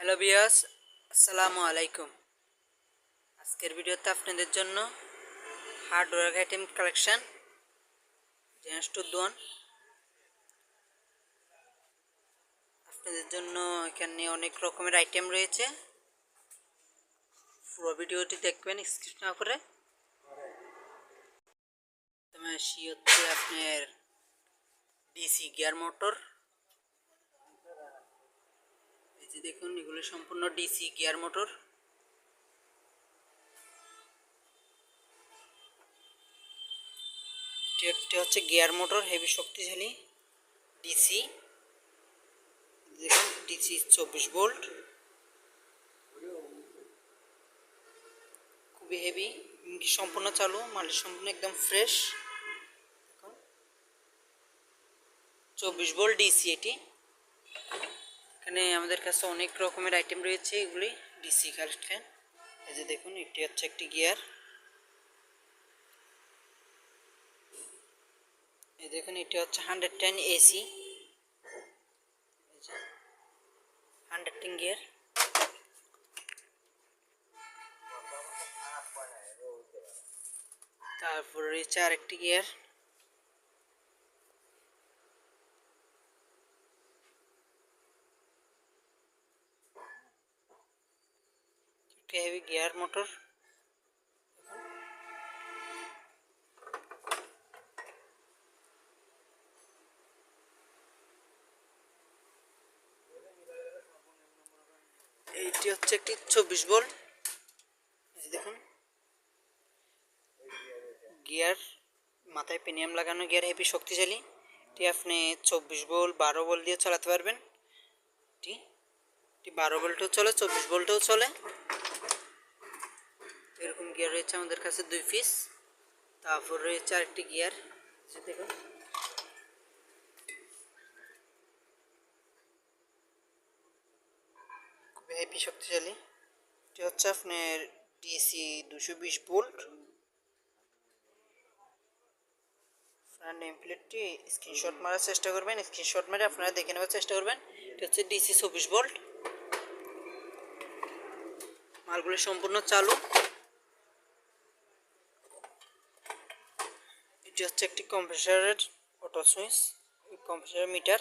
Hello বিয়াস, আসসালামু আলাইকুম। আজকের ভিডিওতে আপনাদের জন্য হার্ডওয়্যার আইটেম কালেকশন জেন্টস টু দোন আপনাদের জন্য। এখানে অনেক রকমের আইটেম রয়েছে। পুরো ভিডিওটি দেখবেন স্কিপ না করে। আসি হচ্ছে আপনার ডিসি গিয়ার মোটর। এই যে দেখুন, এগুলো সম্পূর্ণ ডিসি গিয়ার মোটর। একটি হচ্ছে গিয়ার মোটর, হেভি শক্তিশালী ডিসি। দেখুন, ডিসি 24 ভোল্ট, খুবই হেভি, সম্পূর্ণ চালু, মাল সম্পূর্ণ একদম ফ্রেশ। 24 ভোল্ট ডিসি এটি। এখানে আমাদের কাছে অনেক রকমের আইটেম রয়েছে, এগুলি ডিসি কালেকশন। এই যে দেখুন, এটি হচ্ছে একটি গিয়ার। এই দেখুন, এটি হচ্ছে 110 এসি, 110 গিয়ার। তারপর রয়েছে আরেকটি গিয়ার। একটি হেভি গিয়ার মোটর। এইটি হচ্ছে একটি 24 ভোল্ট। দেখুন, গিয়ার মাথায় প্রিমিয়াম লাগানো গিয়ার, হেভি শক্তিশালী। এটি আপনি 24 ভোল্ট 12 ভোল্ট দিয়ে চালাতে পারবেন। এটি 12 ভোল্টও চলে, 24 ভোল্টও চলে। এরকম গিয়ার রয়েছে আমাদের কাছে 2 পিস। তারপর রয়েছে আরেকটি গিয়ার, দেখুন, খুব হেভি শক্তিশালী। এটি হচ্ছে আপনার ডিসি 220 ভোল্ট। আপনার নেম প্লেটটি স্ক্রিনশট মারার চেষ্টা করবেন, স্ক্রিনশট মেরে আপনারা দেখে নেওয়ার চেষ্টা করবেন। এটি হচ্ছে ডিসি 24 ভোল্ট। মালগুলি সম্পূর্ণ চালু। এটি হচ্ছে একটি কম্প্রেসারের অটো সুইচ, কম্প্রেসারের মিটার,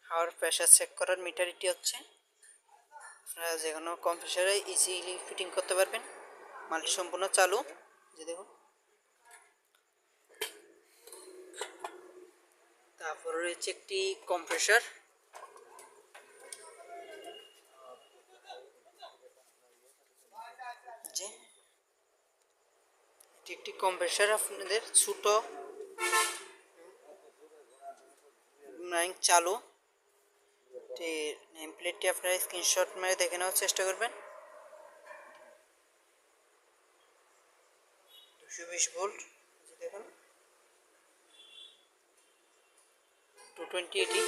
হাওয়ার প্রেশার চেক করার মিটার। এটি হচ্ছে আপনারা যে কোনো কম্প্রেসারে ইজিলি ফিটিং করতে পারবেন। মালটি সম্পূর্ণ চালু, যে দেখুন। তারপর রয়েছে একটি কম্প্রেসার। যে এটি একটি কম্প্রেসার, আপনাদের ছোট চালু। নেম প্লেটটি আপনারা স্ক্রিনশট মেরে দেখে নেওয়ার চেষ্টা করবেন। 220 ভোল্ট, দেখুন, 220 এটি।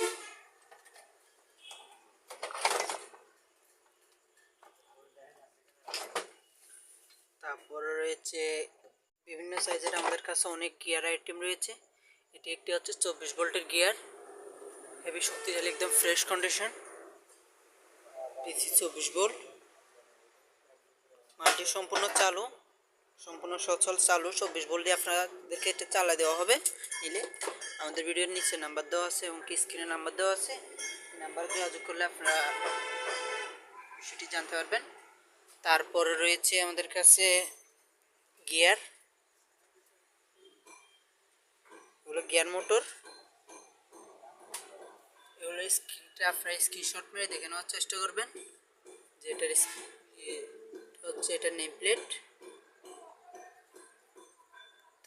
তারপরে রয়েছে বিভিন্ন সাইজের আমাদের কাছে অনেক গিয়ার আইটেম রয়েছে। এটি একটি হচ্ছে 24 ভোল্টের গিয়ার, হেভি শক্তিশালী, একদম ফ্রেশ কন্ডিশন, ডিসি 24 ভোল্ট। মালটি সম্পূর্ণ চালু, সম্পূর্ণ সচল চালু। 24 ভোল্ট দিয়ে আপনাদেরকে এটা চালা দেওয়া হবে। নিলে আমাদের ভিডিওর নিচে নাম্বার দেওয়া আছে এবং কি স্ক্রিনে নাম্বার দেওয়া আছে, এই নাম্বারে যোগাযোগ করলে আপনারা বিষয়টি জানতে পারবেন। তারপরে রয়েছে আমাদের কাছে গিয়ার, এগুলো গিয়ার মোটর। এগুলো স্ক্রিনটা আপনারা স্ক্রিনশট মেরে দেখে নেওয়ার চেষ্টা করবেন, যে এটার হচ্ছে এটা নেম প্লেট।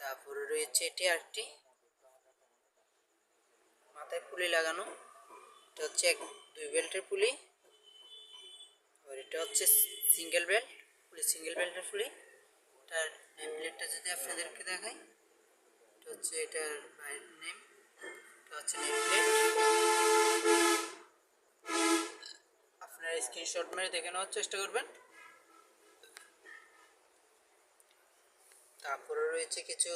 তারপরে রয়েছে এটি আরেকটি মাথায় পুলি লাগানো, এটা হচ্ছে 2 বেল্টের পুলি। আর এটা হচ্ছে সিঙ্গেল বেল্ট পুলি, সিঙ্গেল বেল্টের পুলি। এটার নেম প্লেটটা যদি আপনাদেরকে দেখাই, এটা হচ্ছে এটার নেম, এটা হচ্ছে নেম প্লেট। আপনারা স্ক্রিনশট মেরে দেখে নেওয়ার চেষ্টা করবেন। তারপরে রয়েছে কিছু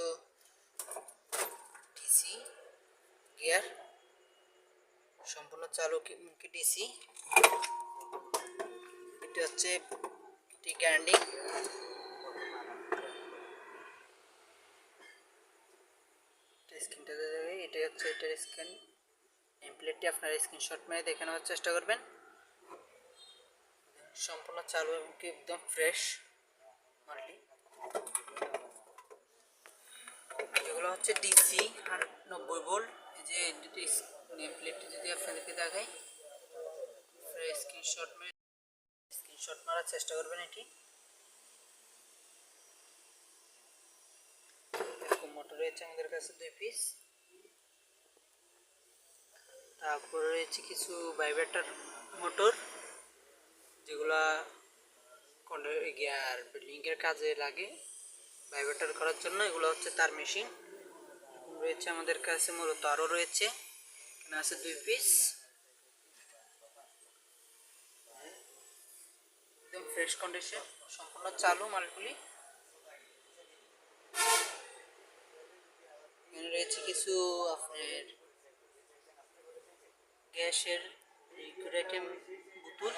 ডিসি গিয়ার, সম্পূর্ণ চালু ডিসি। এটা হচ্ছে টি গ্যারান্টি। স্ক্রিনটা দেখাবে, এটাই হচ্ছে এটার স্ক্যান। টেমপ্লেটটি আপনারা স্ক্রিনশট মেরে দেখে নেওয়ার চেষ্টা করবেন। সম্পূর্ণ চালু এবং কি একদম ফ্রেশ মালটি। এগুলো হচ্ছে ডিসি 90 ভোল্ট। এই যে নেম প্লেটটি যদি আপনাদেরকে দেখাই, স্ক্রিনশট মারার চেষ্টা করবেন। এটি এরকম মোটর রয়েছে আমাদের কাছে 2 পিস। তারপরে রয়েছে কিছু ভাইব্রেটর মোটর, যেগুলা গিয়ার বিল্ডিংয়ের কাজে লাগে ভাইব্রেটর করার জন্য। এগুলো হচ্ছে তার মেশিন রয়েছে আমাদের কাছে, মূলত আরও রয়েছে। এখানে আছে 2 পিস, একদম ফ্রেশ কন্ডিশন, সম্পূর্ণ চালু মালগুলি। এখানে রয়েছে কিছু আপনার গ্যাসের লিকুইড আইটেম বোতল,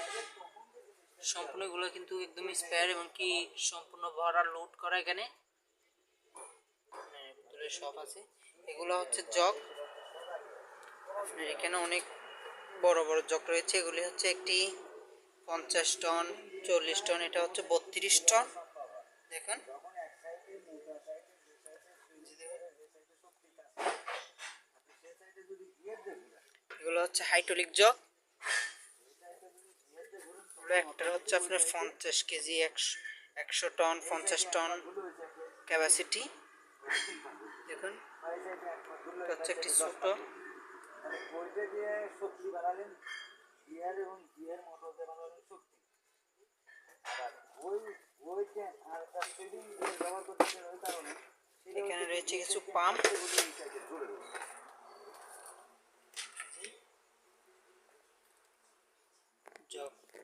সম্পূর্ণ এগুলো কিন্তু একদম স্পেয়ার এবং কি সম্পূর্ণ ভরা লোড করা। এখানে বোতলে সব আছে। এগুলো হচ্ছে জগ, আপনার এখানে অনেক বড় বড় জগ রয়েছে। এগুলি হচ্ছে একটি 50 টন, 40 টন, এটা হচ্ছে 32 টন। দেখুন এগুলো হচ্ছে হাইড্রোলিক জগ। একটা হচ্ছে আপনার 50 কেজি, 100 টন, 50 টন ক্যাপাসিটি। দেখুন হচ্ছে একটি ছোট। এখানে রয়েছে কিছু পাম্প,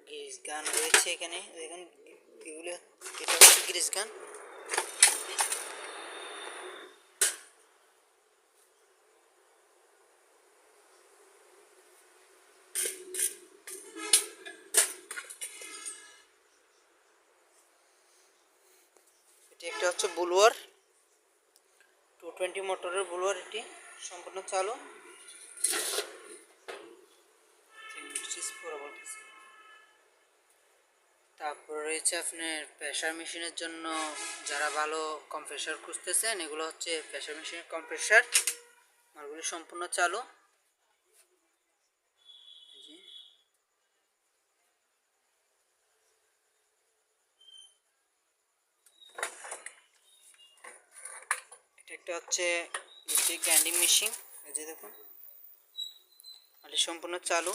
গ্রিস গান রয়েছে এখানে। দেখুন এগুলো, এটা হচ্ছে গ্রিস গান। এটি একটা হচ্ছে বুলোয়ার, 220 মোটরের বুলোয়ার। এটি সম্পূর্ণ চালু। তারপর রয়েছে আপনার প্রেসার মেশিনের জন্য, যারা ভালো কম্প্রেসার খুঁজতেছেন, এগুলো হচ্ছে প্রেসার মেশিনের কম্প্রেসার। মালগুলি সম্পূর্ণ চালু। এটা একটা হচ্ছে গ্রাইন্ডিং মেশিন, এই যে দেখুন মালটি সম্পূর্ণ চালু।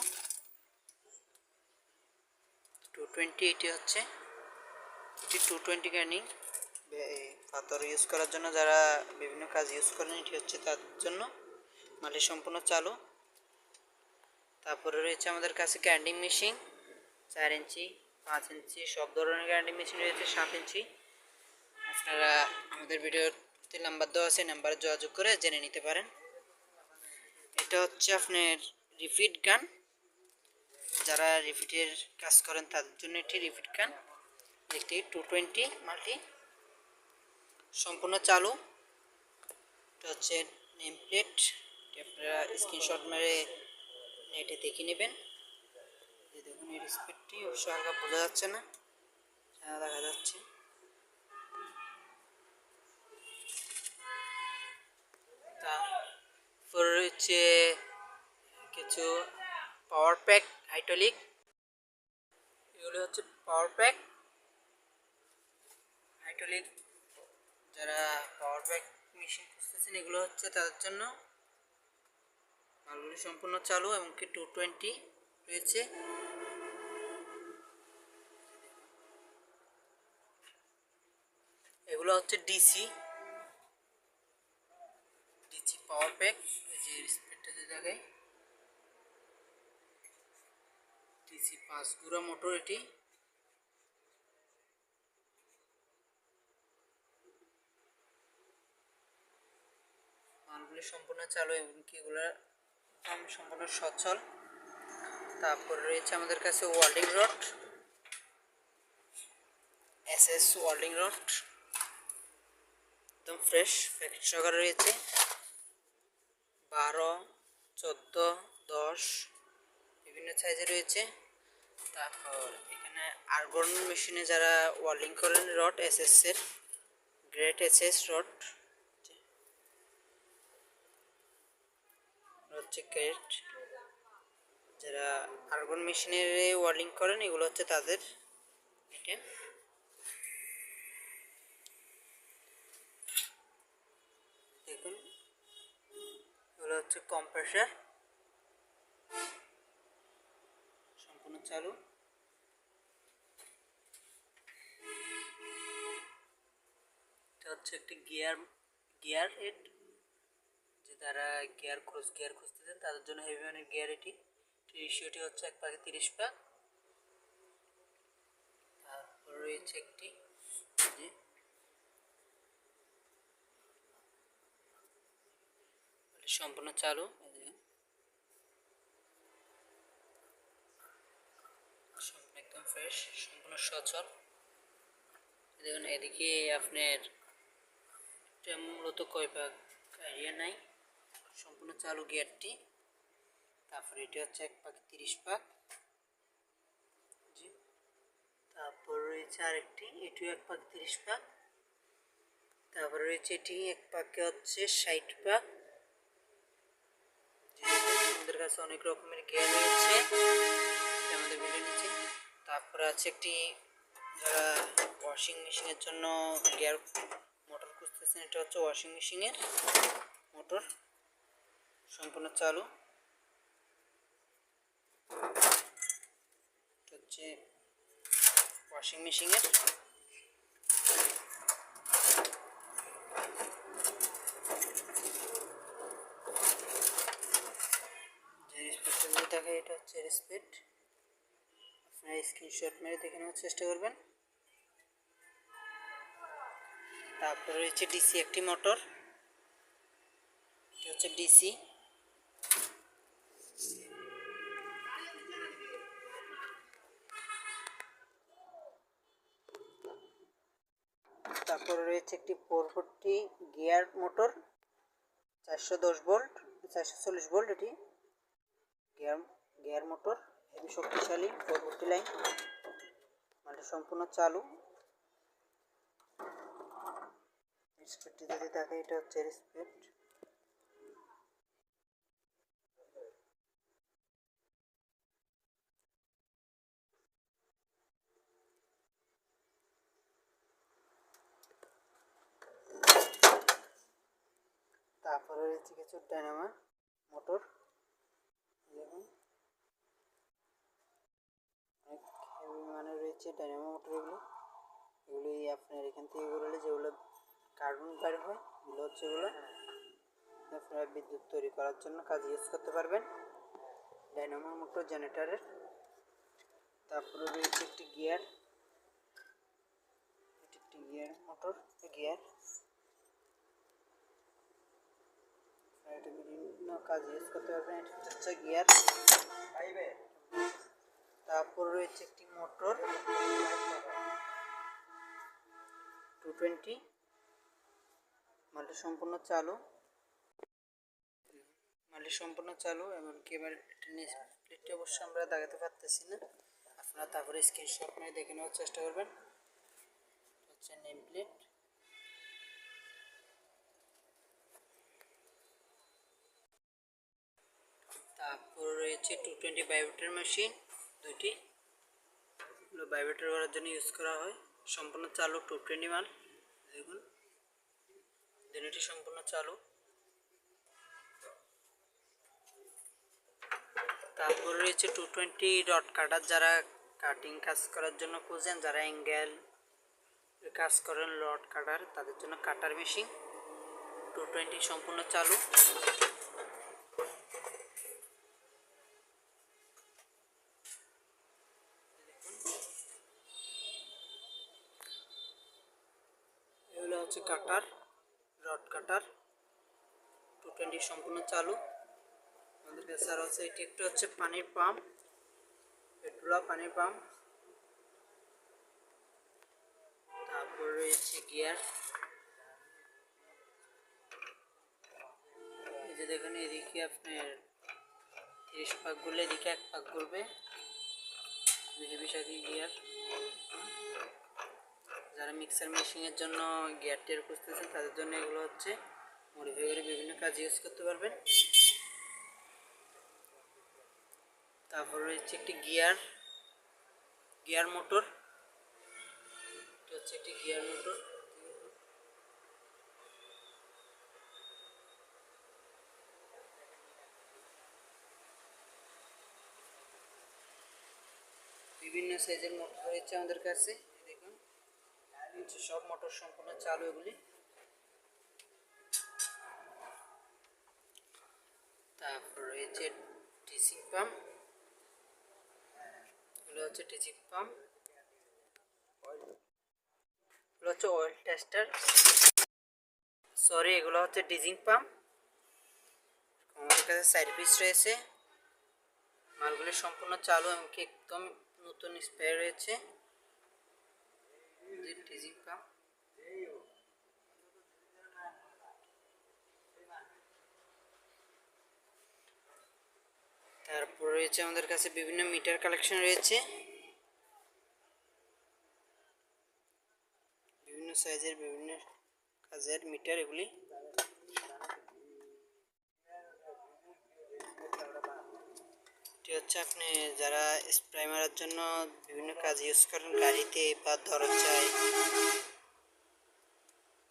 220, এটি হচ্ছে এটি 220 গ্রাইন্ডিং, পাথর ইউজ করার জন্য, যারা বিভিন্ন কাজ ইউজ করেন, এটি হচ্ছে তার জন্য। মালটি সম্পূর্ণ চালু। তারপরে রয়েছে আমাদের কাছে গ্রাইন্ডিং মেশিন 4 ইঞ্চি, 5 ইঞ্চি, সব ধরনের গ্রাইন্ডিং মেশিন রয়েছে। 7 ইঞ্চি। আপনারা আমাদের ভিডিওতে নাম্বার দেওয়া আছে, নাম্বারে যোগাযোগ করে জেনে নিতে পারেন। এটা হচ্ছে আপনার রিপিট গান, যারা রিপিটের কাজ করেন তাদের জন্য এটি রিপিট গান। একটি 220 মাল্টি, সম্পূর্ণ চালু। এটা হচ্ছে নেম প্লেট, আপনারা স্ক্রিনশট মেরে নেটে দেখে নেবেন। দেখুন এর স্পিডটি অবশ্য হালকা বোঝা যাচ্ছে না, দেখা যাচ্ছে। তারপর রয়েছে কিছু পাওয়ার প্যাক হাইড্রোলিক, এগুলো হচ্ছে পাওয়ার প্যাক হাইড্রোলিক। যারা পাওয়ার প্যাক মেশিন খুঁজতেছেন, এগুলো হচ্ছে তাদের জন্য। মালগুলি সম্পূর্ণ চালু এবং কি 220 রয়েছে। এগুলো হচ্ছে ডিসি পাওয়ার প্যাক, এই যে স্পিডটা যে জায়গায় ডিসি 5 গুড়া মোটর। এটি মালগুলি সম্পূর্ণ চালু এবং কি এগুলো সম্পূর্ণ সচল। তারপর রয়েছে আমাদের কাছে welding rod, SS welding rod, একদম ফ্রেশ প্যাকেট সহকারে রয়েছে। 12, 14, 10 বিভিন্ন সাইজে রয়েছে। তারপর এখানে আর্গন মেশিনে যারা ওয়েল্ডিং করেন রড এসএস এর গ্রেট এসএস রড হচ্ছে গ্রেট, যারা আর্গন মেশিনের ওয়েল্ডিং করেন এগুলো হচ্ছে তাদের আইটেম। দেখুন এগুলো হচ্ছে কম্প্রেসার, সম্পূর্ণ চালু। এটা হচ্ছে একটি গিয়ার হেড, যে তারা ক্রস গিয়ার খুঁজতেছেন তাদের জন্য হেভি মানের গিয়ার। এটি রেশিওটি হচ্ছে 1 ভাগে 30 ভাগ। তারপর রয়েছে একটি যে সম্পূর্ণ চালু, সম্পূর্ণ একদম ফ্রেশ, সম্পূর্ণ সচল। দেখুন এদিকে আপনার মূলত কয় ভাগ আইডিয়া নাই, সম্পূর্ণ চালু গিয়ারটি। তারপর এটি হচ্ছে 1 ভাগে 30 ভাগ। জি, তারপর রয়েছে আরেকটি, এটিও 1 ভাগে 30 ভাগ। তারপর রয়েছে এটি 1 ভাগে হচ্ছে 60 ভাগ। আমাদের কাছে অনেক রকমের গিয়ার রয়েছে আমাদের ভিডিও নিচে। তারপরে আছে একটি, যারা ওয়াশিং মেশিনের জন্য গিয়ার মোটর খুঁজতেছেন, এটা হচ্ছে ওয়াশিং মেশিনের মোটর, সম্পূর্ণ চালু। এটা হচ্ছে ওয়াশিং মেশিনের। যে স্পিডটা দেখে এটা হচ্ছে স্পিড, আপনারা স্ক্রিনশট মেরে দেখে নেওয়ার চেষ্টা করবেন। তারপরে রয়েছে ডিসি একটি মোটর, এটা হচ্ছে ডিসি। তারপরে রয়েছে একটি 440 গিয়ার মোটর, 410 ভোল্ট 440 ভোল্ট। এটি গিয়ার মোটর, হেভি শক্তিশালী 440 লাইন, মানে সম্পূর্ণ চালু। স্পিডটি যদি থাকে এটা হচ্ছে স্পিড। তারপরে রয়েছে কিছু ডায়নামো মোটর, দেখুন অনেক হেভি মানের রয়েছে ডায়নামো মোটর। এগুলি আপনার এখান থেকে ঘুরালে যেগুলো কার্বন বাইর হয় এগুলো হচ্ছে, এগুলো আপনারা বিদ্যুৎ তৈরি করার জন্য কাজে ইউজ করতে পারবেন, ডায়নামো মোটর জেনারেটরের। তারপরে রয়েছে একটি গিয়ার, এটি একটি গিয়ার মোটর, গিয়ার এটা বিভিন্ন কাজে ইউজ করতে পারবেন, এটা হচ্ছে গিয়ার। তারপর রয়েছে একটি মোটর 220, মাল্টি সম্পূর্ণ চালু, এমনকি এবার প্লেটটি অবশ্য আমরা দেখাতে পারতেছি না, আপনারা তারপরে স্ক্রিনশট নিয়ে দেখে নেওয়ার চেষ্টা করবেন। হচ্ছে নেম প্লেট। তারপর রয়েছে 220 ভাইব্রেটর মেশিন, দুইটি ভাইব্রেটর করার জন্য ইউজ করা হয়, সম্পূর্ণ চালু 220 মাল। দেখুন দুটি সম্পূর্ণ চালু। তারপর রয়েছে 220 ডট কাটার, যারা কাটিং কাজ করার জন্য খুঁজেন, যারা অ্যাঙ্গেল কাজ করেন রড কাটার, তাদের জন্য কাটার মেশিন 220 সম্পূর্ণ চালু। এগুলো হচ্ছে কাটার, রড কাটার 220 সম্পূর্ণ চালু। আমাদের কাছে আর হচ্ছে এটি একটু হচ্ছে পানির পাম্প, পেট্রোলা পানির পাম্প, তারপর রয়েছে গিয়ার, এই যে দেখুন এদিকে আপনার 30 পাক ঘুরলে এদিকে 1 পাক ঘুরবে, হেভি সাইকেল গিয়ার। যারা মিক্সার মেশিনের জন্য গিয়ার টের খুঁজতেছেন তাদের জন্য এগুলো হচ্ছে মডিফাই করে বিভিন্ন কাজ ইউজ করতে পারবেন। তারপর রয়েছে একটি গিয়ার মোটর, এটা হচ্ছে একটি গিয়ার মোটর। বিভিন্ন সাইজের মোটর রয়েছে আমাদের কাছে, দেখুন সব মোটর সম্পূর্ণ চালু এগুলি। তারপর রয়েছে টিচিং পাম্প, এগুলো হচ্ছে টিচিং পাম্প, এগুলো হচ্ছে অয়েল টেস্টার, সরি এগুলো হচ্ছে ডিজিং পাম্প। আমাদের কাছে 4 পিস রয়েছে, মালগুলি সম্পূর্ণ চালু এমনকি একদম নতুন স্প্রে রয়েছে। ডিজিং পাম্প, তারপর রয়েছে আমাদের কাছে বিভিন্ন মিটার কালেকশন রয়েছে, বিভিন্ন সাইজের বিভিন্ন কাজের মিটার এগুলি। এটি হচ্ছে আপনি যারা স্প্রে মারার জন্য বিভিন্ন কাজ ইউজ করেন গাড়িতে বা দরজায়,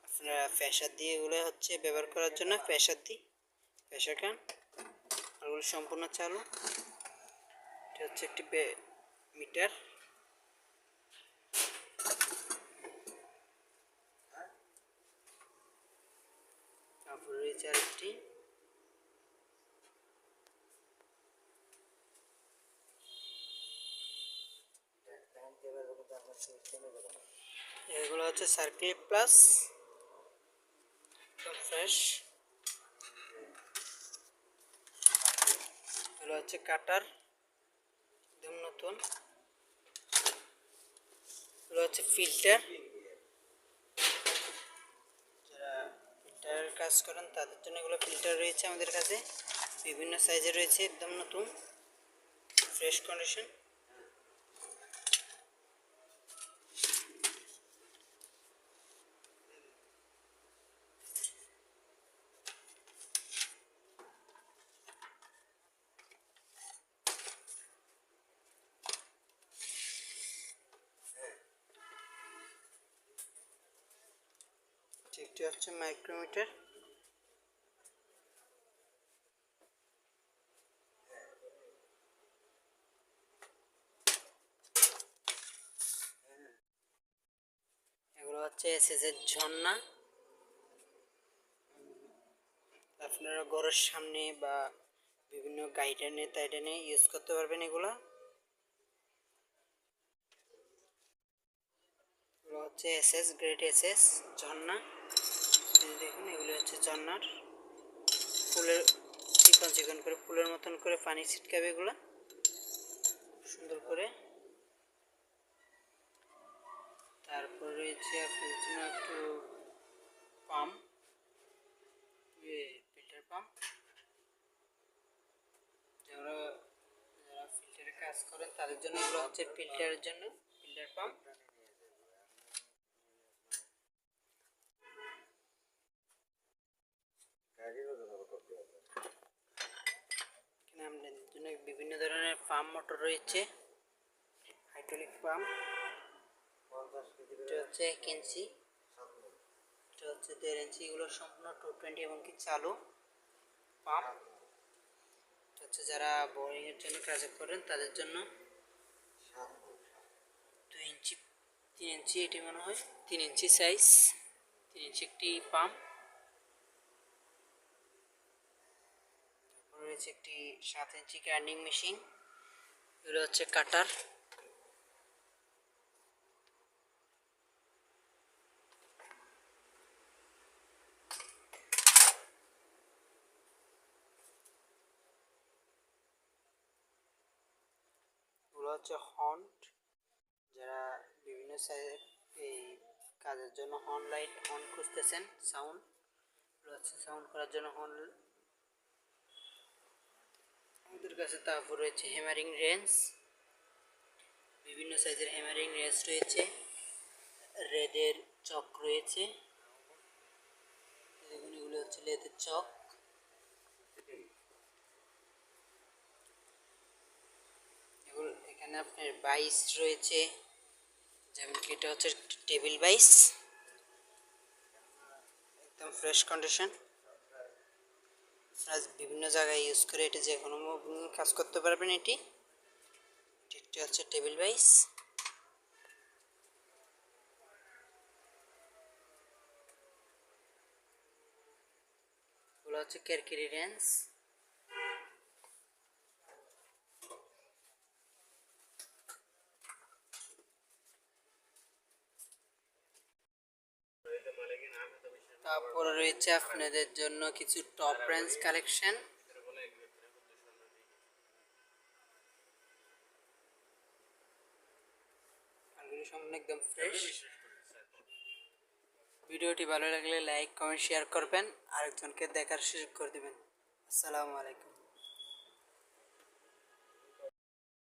আপনারা প্রেসার দিয়ে এগুলো হচ্ছে ব্যবহার করার জন্য প্রেসার ক্যান, এগুলো সম্পূর্ণ চালু। এটি হচ্ছে একটি মিটার। তারপর রয়েছে আরেকটি, এগুলো হচ্ছে সার্কেল প্লাস ফ্রেশ, এগুলো হচ্ছে কাটার একদম নতুন, এগুলো হচ্ছে ফিল্টার, যারা ফিল্টারের কাজ করেন তাদের জন্য এগুলো ফিল্টার রয়েছে আমাদের কাছে, বিভিন্ন সাইজের রয়েছে, একদম নতুন ফ্রেশ কন্ডিশন। একটি হচ্ছে মাইক্রোমিটার, এগুলো হচ্ছে এসএস এর ঝর্ণা, আপনারা ঘরের সামনে বা বিভিন্ন গাইডেনে ইউজ করতে পারবেন। এগুলো হচ্ছে এসএস গ্রেড এসএস ঝর্ণা, দেখুন এগুলো হচ্ছে ঝর্ণার ফুলের চিকন চিকন করে ফুলের মতন করে পানি ছিটকাবে এগুলো সুন্দর করে। তারপর রয়েছে আপনার জন্য একটু পাম্প, ফিল্টার পাম্প, যারা ফিল্টারে কাজ করেন তাদের জন্য এগুলো হচ্ছে ফিল্টারের জন্য ফিল্টার পাম্প। এখানে আমাদের জন্য বিভিন্ন ধরনের পাম্প মোটর রয়েছে, হাইড্রোলিক পাম্প, এটা হচ্ছে 1 ইঞ্চি, এটা হচ্ছে 1.5 ইঞ্চি, এগুলো সম্পূর্ণ 220 এমনকি চালু পাম্প। এটা হচ্ছে যারা বোরিংয়ের জন্য কাজ করেন তাদের জন্য 2 ইঞ্চি 3 ইঞ্চি, এটি মনে হয় 3 ইঞ্চি সাইজ, 3 ইঞ্চি একটি পাম্প। তারপর রয়েছে একটি 7 ইঞ্চি গ্রাইন্ডিং মেশিন, এগুলো হচ্ছে কাটার, এগুলো হচ্ছে হন্ট, যারা বিভিন্ন সাইজের এই কাজের জন্য হর্ন লাইট হর্ন খুঁজতেছেন, সাউন্ড সাউন্ড করার জন্য হর্ন আমাদের কাছে। তারপর রয়েছে হ্যামারিং রেঞ্জ, বিভিন্ন সাইজের হ্যামারিং রেঞ্জ রয়েছে, রেডের চক রয়েছে, দেখুন এগুলো হচ্ছে লেদের চক। এখানে আপনার বাইস রয়েছে, যেমন কি এটা হচ্ছে টেবিল বাইস, একদম ফ্রেশ কন্ডিশন। বিভিন্ন জায়গায় ইউজ করে এটি যে কোনো কাজ করতে পারবেন। এটি হচ্ছে টেবিল বাইস। এগুলো হচ্ছে কেরকেরি রেঞ্জ। তারপরে রয়েছে আপনাদের জন্য কিছু টপ রেঞ্জ কালেকশন। এগুলো সম্পূর্ণ একদম ফ্রেশ। ভিডিওটি ভালো লাগলে লাইক কমেন্ট শেয়ার করবেন, আরেকজনকে দেখার সুযোগ করে দেবেন। আসসালামু আলাইকুম।